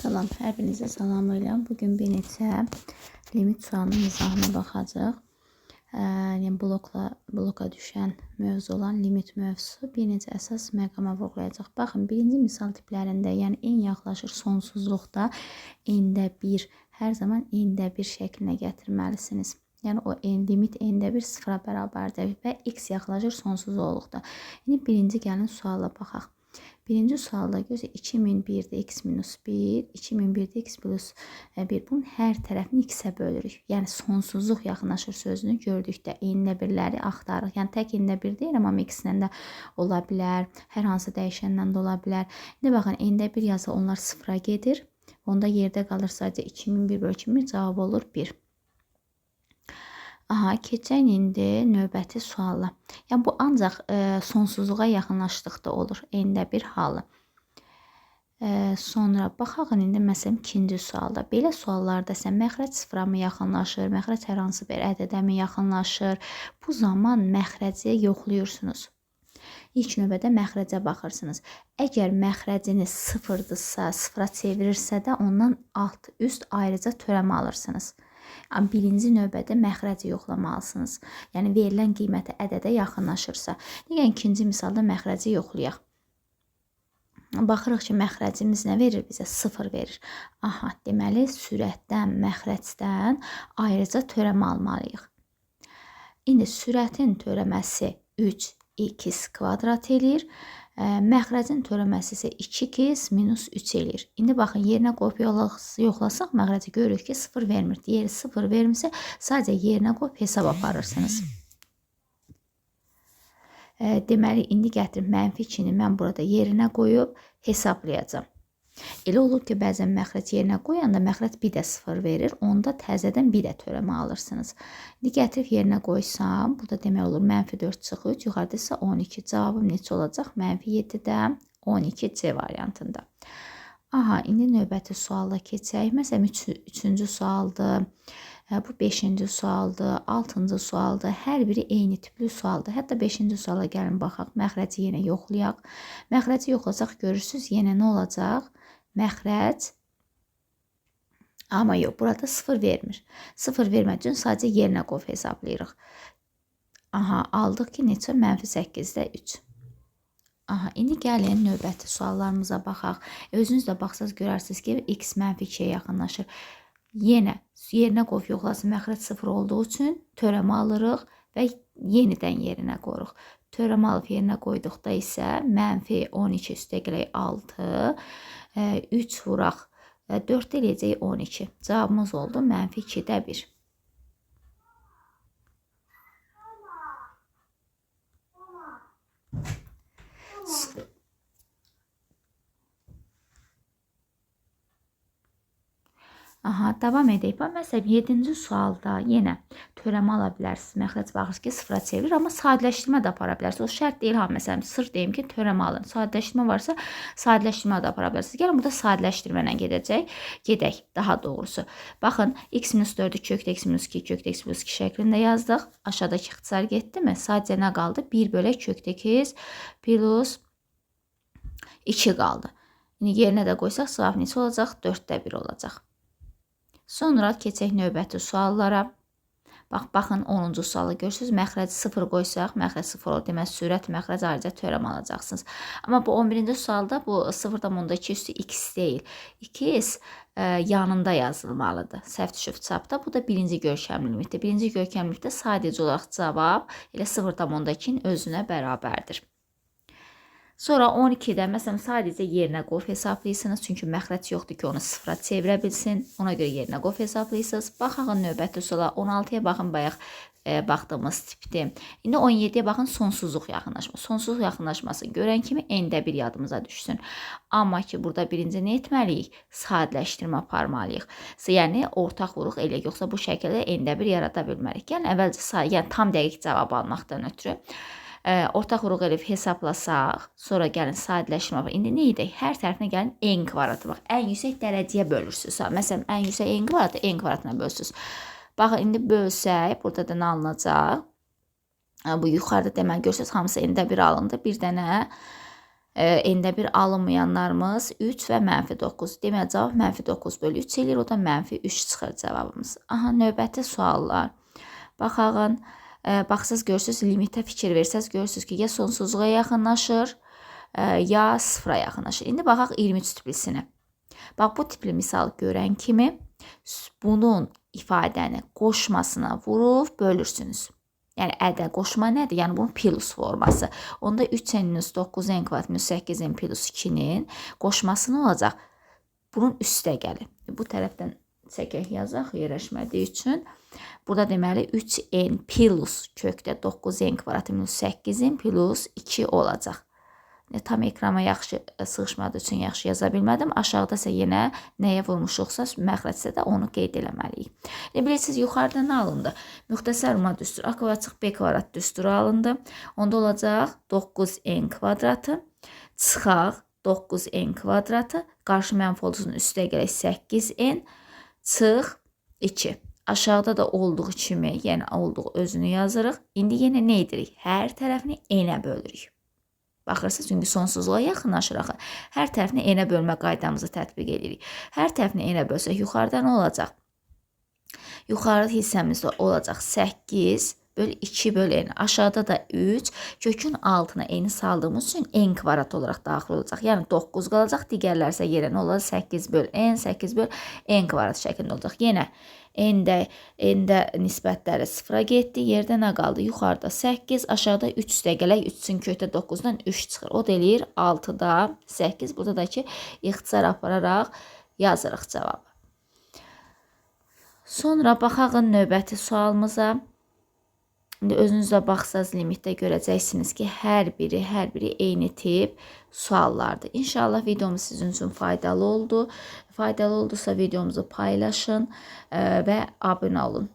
Salam, hər birinizə salamlayıram. Bugün bir neçə limit sualının izahına baxacaq. Yəni bloka düşən mövzu olan limit mövzusu bir neçə əsas məqama vurğulayacaq. Baxın, birinci misal tiplərində, yəni en yaxlaşır sonsuzluqda endə 1 hər zaman endə 1 şəklinə gətirməlisiniz. Yəni o limit endə 1 sıfıra bərabərdir və x yaxlaşır sonsuzluqda. İndi birinci gəlin suala baxaq. Birinci sualda gözə 2001'də x minus 1, 2001'də x plus 1. Bunun hər tərəfini x-ə bölürük. Yəni sonsuzluq yaxınlaşır sözünü gördükdə endə birləri axtarırıq. Yəni tək endə 1 deyil, amma x-lə də ola bilər, hər hansı dəyişənlə də ola bilər. İndi baxın, endə 1 yazı onlar sıfıra gedir. Onda yerdə qalır sadəcə 2001 bölü 2001 cavab olur 1. Aha, keçək indi növbəti suala. Yəni bu ancaq sonsuzluğa yaxınlaşdıqda olur. Endə 1 halı. Sonra baxaq indi məsələn ikinci sualda. Belə suallarda sən məxrəc sıfıra mı yaxınlaşır, məxrəc hər hansı bir ədədə mi yaxınlaşır? Bu zaman məxrəci yoxlayırsınız. İlk növbədə məxrəcə baxırsınız. Əgər məxrəciniz sıfırdırsa, sıfıra çevirirsə də ondan alt, üst ayrıca törəmə alırsınız. Birinci növbədə məxrəci yoxlamalısınız. Yəni verilən qiymətə ədədə yaxınlaşırsa. Yəni ikinci misalda məxrəci yoxlayaq. Baxırıq ki, məxrəcimiz nə verir bizə? 0 verir. Aha, deməli sürətdən, məxrəcdən ayrıca törəmə almalıyıq. İndi sürətin törəməsi 3x kvadrat eləyir. Məxrəcin törəməsi isə 2x minus 3 eləyir. İndi baxın, yerinə qoyub yoxlasaq, məxrəci görürük ki, 0 vermir. Deyəri 0 vermirsə, sadəcə yerinə qoyub hesab aparırsınız. Deməli, indi gətirib mənfi 2-ni mən burada yerinə qoyub hesablayacağım. Elə olur ki, bəzən məxrəc yerinə qoyanda məxrəc bir də 0 verir. Onda təzədən bir də törəmə alırsınız. İndi gətirib yerinə qoysam, bu da demək olur mənfi 4 çıx 3, yuxarıda isə 12. Cavabım neçə olacaq? Mənfi 7-də 12C variantında. Aha, indi növbəti suala keçək. Məsələn, 3-cü sualdır, bu 5-ci sualdır, 6-cı sualdır. Hər biri eyni tipli sualdır. Hətta 5-ci suala gəlin baxaq. Məxrəci yenə yoxlayaq. Məxrəci yoxlasaq görürsünüz, yenə nə olacaq? Məxrəc, amma yox, burada 0 vermir. 0 vermək üçün sadəcə yerinə qoyub hesablayırıq. Aha, aldıq ki, neçə? Mənfi 8-də 3. Aha, indi gəlin növbəti suallarımıza baxaq. Özünüz də baxsaz görərsiniz ki, x mənfi 2-yə yaxınlaşır. Yenə yerinə qoyub yoxlasın, məxrəc 0 olduğu üçün törəmə alırıq və yenidən yerinə qoyuruq. Törəmə alıb yerinə qoyduqda isə mənfi 12 üstəgələk 6, 3 vuraq 4 eləyəcək 12. Cavabımız oldu mənfi 2-də 1. Aha, davam edək. Məsələn, 7-ci sualda yenə törəmə ala bilərsiniz. Məxrəc baxırsınız ki, sıfıra çevirir, amma sadələşdirmə də apara bilərsiniz. O şərt deyil, məsələn, sırf deyim ki, törəmə alın. Sadələşdirmə varsa, sadələşdirmə də apara bilərsiniz. Gəlin, burada sadələşdirmə gedək, daha doğrusu. Baxın, x minus 4-ü kökdə x minus 2, kökdə x plus 2 şəklində yazdıq. Aşağıdakı ixtisar getdi mi? Sadəcə nə qaldı? 1 bölək kökdə x plus 2 qaldı. İndi yerinə də qoysaq, cavab neçə olacaq? 4-də 1 olacaq. Sonra keçək növbəti suallara. Baxın 10-cu sualı görürsünüz. Məxrəci 0 qoysaq, məxrəc 0 olur. Demək, sürət məxrəc ayrıca törəm alacaqsınız. Amma bu 11-ci sualda bu 0,2 üstü x deyil. 2x yanında yazılmalıdır. Səhv düşüb çapda. Bu da birinci görkəmli limitdir. Birinci görkəmli limitdə sadəcə olaraq cavab elə 0,2-nin özünə bərabərdir. Sonra 12-də məsələn sadəcə yerinə qoyub hesablayırsınız. Çünki məxrəc yoxdur ki, onu sıfıra çevirə bilsin. Ona görə yerinə qoyub hesablayırsınız. Baxın növbəti suala. 16-ya baxın bayaq baxdığımız tipdir. İndi 17-yə baxın sonsuzluq yaxınlaşma. Sonsuzluq yaxınlaşmasını görən kimi endə 1 yadımıza düşsün. Amma ki, burada birinci nə etməliyik? Sadələşdirmə aparmalıyıq. Yəni ortaq vuruq eləyək. Yoxsa bu şəkildə endə 1 yarada bilmərik. Yəni əvvəlcə tam dəqiq cavab almaqdan ötürü ortaq vuruq eləyib hesablasaq, sonra gəlin sadələşdirmə var. İndi nə edək? Hər tərəfinə gəlin n kvadratı var. Ən yüksək dərəcəyə bölürsünüz. Məsələn, ən yüksək n kvadratı n kvadratına bölürsünüz. Baxın, indi bölsək, burada da nə alınacaq? Bu yuxarıda deməli görürsünüz, hamısı n-də 1 alındı. Bir dənə Endə bir alınmayanlarımız 3 və -9. Deməli, cavab -9 bölü 3 eləyir. O da -3 çıxır cavabımız. Aha, növbəti suallar. Baxağın, baxsız görürsünüz, limitə fikir versəz görürsünüz ki, ya sonsuzluğa yaxınlaşır, ya sıfıra yaxınlaşır. İndi baxaq 23 tiplisinə. Bax, bu tipli misal görən kimi bunun ifadəni qoşmasına vurub bölürsünüz. Yəni, ədə qoşma nədir? Yəni, bunun plus forması. Onda 3n-9n kvadrat -8n plus 2-nin qoşması nə olacaq? Bunun üstə gəlir. Bu tərəfdən çəkək yazaq yerləşmədiyi üçün. Burada deməli 3n plus kökdə 9n kvadrat minus 8n plus 2 olacaq. Tam ekrana yaxşı sığışmadığı üçün yaxşı yaza bilmədim. Aşağıda isə yenə nəyə vurmuşuqsa, məxrəcdə də onu qeyd eləməliyik. Bilirsiniz, yuxarıda nə alındı? Müxtəsər Roma düsturu, A kvadrat çıx B kvadrat düsturu alındı. Onda olacaq 9n kvadratı çıxaq 9n kvadratı, qarşı mənfi olduğunun üstə gələk 8n çıx 2. Aşağıda da olduğu kimi, yəni olduğu özünü yazırıq. İndi yenə nə edirik? Hər tərəfini n-ə bölürük. Baxırsınız, çünki sonsuzluğa yaxınlaşır axı. Hər tərəfini n-ə bölmə qaydamızı tətbiq edirik. Hər tərəfini n-ə bölsək, yuxarıda nə olacaq? Yuxarı hissəmizdə olacaq 8 bölü 2 bölü n. Aşağıda da 3. Kökün altına n-i saldığımız üçün n kvadrat olaraq daxil olacaq. Yəni 9 qalacaq. Digərlər isə yerə nə olacaq? 8 bölü n, 8 bölü n kvadrat şəklində olacaq. Yenə n-də nisbətləri sıfıra getdi. Yerdə nə qaldı? Yuxarıda 8, aşağıda 3 üstə gələk. 3-ün kökdə 9-dan 3 çıxır. O da eləyir 6-da 8. Burada da ki, ixtisar apararaq yazırıq cavabı. Sonra baxağın növbəti sualımıza. İndi özünüzə baxsaz limitdə görəcəksiniz ki, hər biri eyni tip suallardır. İnşallah videomuz sizin üçün faydalı oldu. Faydalı oldusa videomuzu paylaşın və abunə olun.